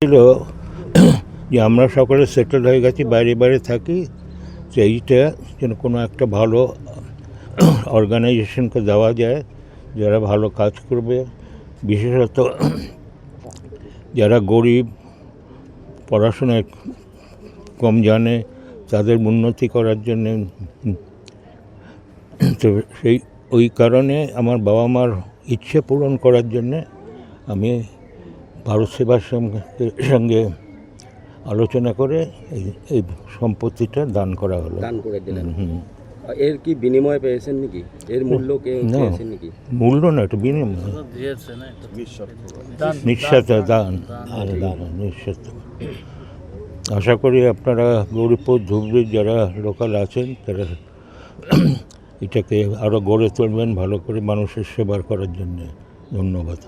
ছিল যে আমরা সকলে সেটেল হয়ে গেছি, বাইরে বাইরে থাকি, তো এইটা যেন কোনো একটা ভালো অর্গানাইজেশনকে দেওয়া যায় যারা ভালো কাজ করবে, বিশেষত যারা গরিব, পড়াশোনায় কম জানে, তাদের উন্নতি করার জন্যে। তো ওই কারণে আমার বাবা মার ইচ্ছে পূরণ করার জন্যে আমি ভারত সেবার সঙ্গে আলোচনা করে এই সম্পত্তিটা দান করা হলো। দান করে দিলেন। এর কি বিনিময় পেয়েছেন নাকি? এর মূল্য পেয়েছেন নাকি? মূল্য না, এটা বিনিময়, নিঃস্বার্থ দান। নিঃস্বার্থ। আশা করি আপনারা গৌরীপুর ধুবড়ির যারা লোকাল আছেন তারা এটাকে আরও গড়ে তুলবেন ভালো করে মানুষের সেবা করার জন্য। ধন্যবাদ।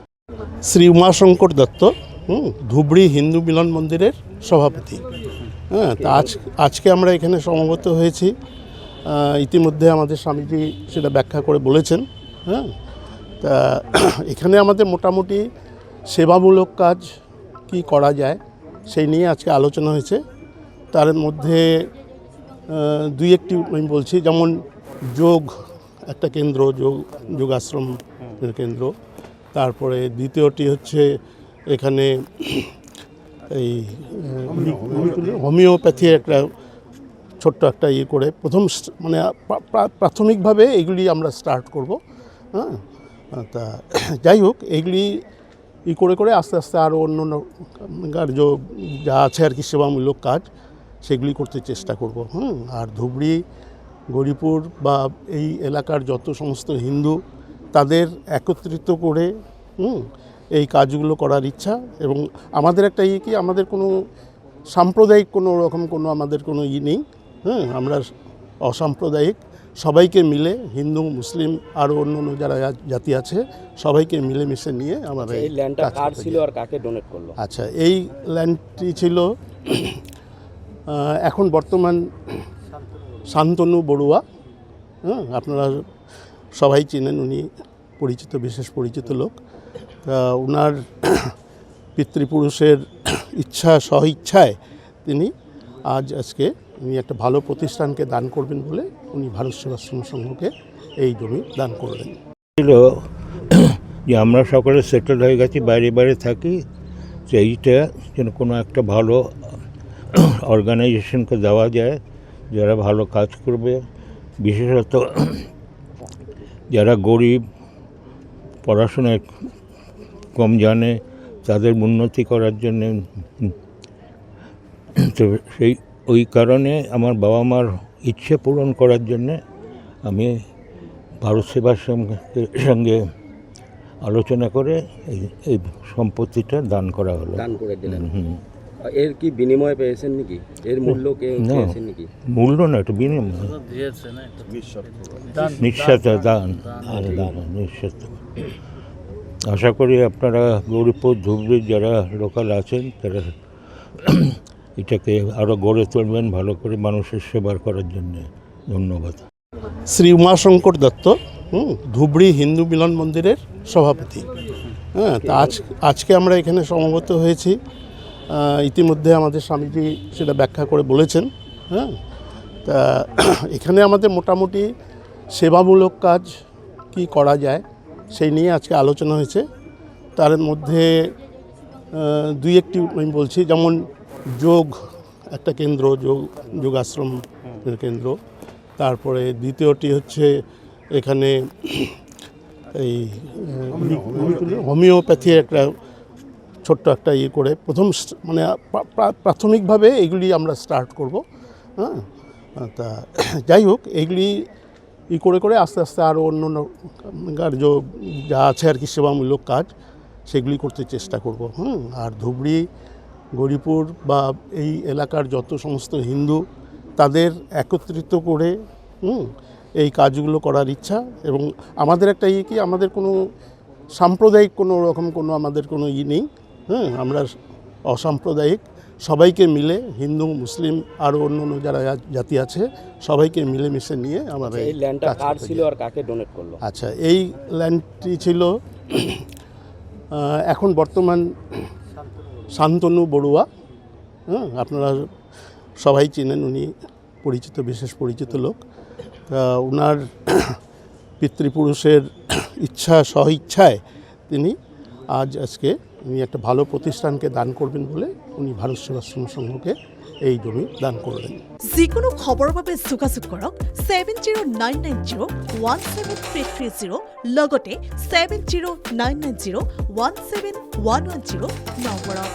শ্রী উমাশঙ্কর দত্ত, ধুবড়ি হিন্দু মিলন মন্দিরের সভাপতি। হ্যাঁ, তা আজকে আমরা এখানে সমবেত হয়েছি। ইতিমধ্যে আমাদের স্বামীজি সেটা ব্যাখ্যা করে বলেছেন। হ্যাঁ, তা এখানে আমাদের মোটামুটি সেবামূলক কাজ কি করা যায় সেই নিয়ে আজকে আলোচনা হয়েছে। তার মধ্যে দুই একটি আমি বলছি, যেমন যোগ একটা কেন্দ্র, যোগাশ্রম কেন্দ্র। তারপরে দ্বিতীয়টি হচ্ছে এখানে এই হোমিওপ্যাথি একটা ছোট্ট একটা ইয়ে করে প্রথম মানে প্রাথমিকভাবে এগুলি আমরা স্টার্ট করব। হ্যাঁ, তা যাই হোক, এইগুলি করে করে আস্তে আস্তে আরও অন্য যা আছে আর কি সেবামূলক কাজ সেগুলি করতে চেষ্টা করব। আর ধুবড়ি, গৌরীপুর বা এই এলাকার যত সমস্ত হিন্দু, তাদের একত্রিত করে এই কাজগুলো করার ইচ্ছা। এবং আমাদের একটা কি, আমাদের কোনো সাম্প্রদায়িক কোনো রকম কোনো আমাদের কোনো নেই। আমরা অসাম্প্রদায়িক, সবাইকে মিলে, হিন্দু, মুসলিম আরও অন্য যারা জাতি আছে সবাইকে মিলেমিশে নিয়ে আমাদের। এই ল্যান্ডটা কার ছিল আর কাকে ডোনেট করলো? আচ্ছা, এই ল্যান্ডটি ছিল এখন বর্তমান শান্তনু বড়ুয়া। আপনারা সবাই চেনেন, উনি পরিচিত, বিশেষ পরিচিত লোক। ওনার পিতৃপুরুষের স্বইচ্ছায় তিনি আজকে উনি একটা ভালো প্রতিষ্ঠানকে দান করবেন বলে উনি ভারত সেবাশ্রম সংঘকে এই জমি দান করলেন। ছিল যে আমরা সকলে সেটেল হয়ে গেছি, বাইরে বাইরে থাকি, তো এইটা যেন কোনো একটা ভালো অর্গানাইজেশনকে দেওয়া যায় যারা ভালো কাজ করবে, বিশেষত যারা গরিব, পড়াশোনায় কম জানে, তাদের উন্নতি করার জন্যে। তো ওই কারণে আমার বাবা মার ইচ্ছে পূরণ করার জন্যে আমি ভারত সেবার সঙ্গে আলোচনা করে এই সম্পত্তিটা দান করা হলো। দান করে দিলেন। এর কি বিনিময় পেয়েছেন নাকি? এর মূল্য পেয়েছেন নাকি? মূল্য না, এটা বিনিময়, নিঃস্বার্থ দান। নিঃস্বার্থ। আশা করি আপনারা গৌরীপুর ধুবড়ির যারা লোকাল আছেন তারা এটাকে আরও গড়ে তুলবেন ভালো করে মানুষের সেবা করার জন্য। ধন্যবাদ। শ্রী উমাশঙ্কর দত্ত, ধুবড়ি হিন্দু মিলন মন্দিরের সভাপতি। হ্যাঁ, তা আজকে আমরা এখানে সমবেত হয়েছি। ইতিমধ্যে আমাদের স্বামীজি সেটা ব্যাখ্যা করে বলেছেন। হ্যাঁ, তা এখানে আমাদের মোটামুটি সেবামূলক কাজ কি করা যায় সেই নিয়ে আজকে আলোচনা হয়েছে। তার মধ্যে দুই একটি আমি বলছি, যেমন যোগ একটা কেন্দ্র, যোগাশ্রম কেন্দ্র। তারপরে দ্বিতীয়টি হচ্ছে এখানে এই হোমিওপ্যাথি একটা ছোট্ট একটা ইয়ে করে প্রথম মানে প্রাথমিকভাবে এইগুলি আমরা স্টার্ট করব। হ্যাঁ, তা যাই হোক, এইগুলি করে করে আস্তে আস্তে আরও অন্য যা আছে আর কি সেবামূলক কাজ সেগুলি করতে চেষ্টা করব। আর ধুবড়ি, গৌরীপুর বা এই এলাকার যত সমস্ত হিন্দু, তাদের একত্রিত করে এই কাজগুলো করার ইচ্ছা। এবং আমাদের একটা কি, আমাদের কোনো সাম্প্রদায়িক কোনো রকম কোনো আমাদের কোনো নেই। আমরা অসাম্প্রদায়িক, সবাইকে মিলে, হিন্দু, মুসলিম আরও অন্য যারা জাতি আছে সবাইকে মিলেমিশে নিয়ে আমাদের। এই ল্যান্ডটা কার ছিল আর কাকে ডোনেট করলো? আচ্ছা, এই ল্যান্ডটি ছিল এখন বর্তমান শান্তনু বড়ুয়া, হ্যাঁ, আপনারা সবাই চেনেন, উনি পরিচিত, বিশেষ পরিচিত লোক। তা ওনার পিতৃপুরুষের স্বইচ্ছায় তিনি আজকে উনি একটা ভালো প্রতিষ্ঠানকে দান করবেন বলে উনি ভারত সেবাশ্রম সংঘকে এই জমি দান করলেন। যিকোনো খবৰৰ বাবে যোগাযোগ কৰক 7099017330 লগতে 7099017110 নম্বৰত।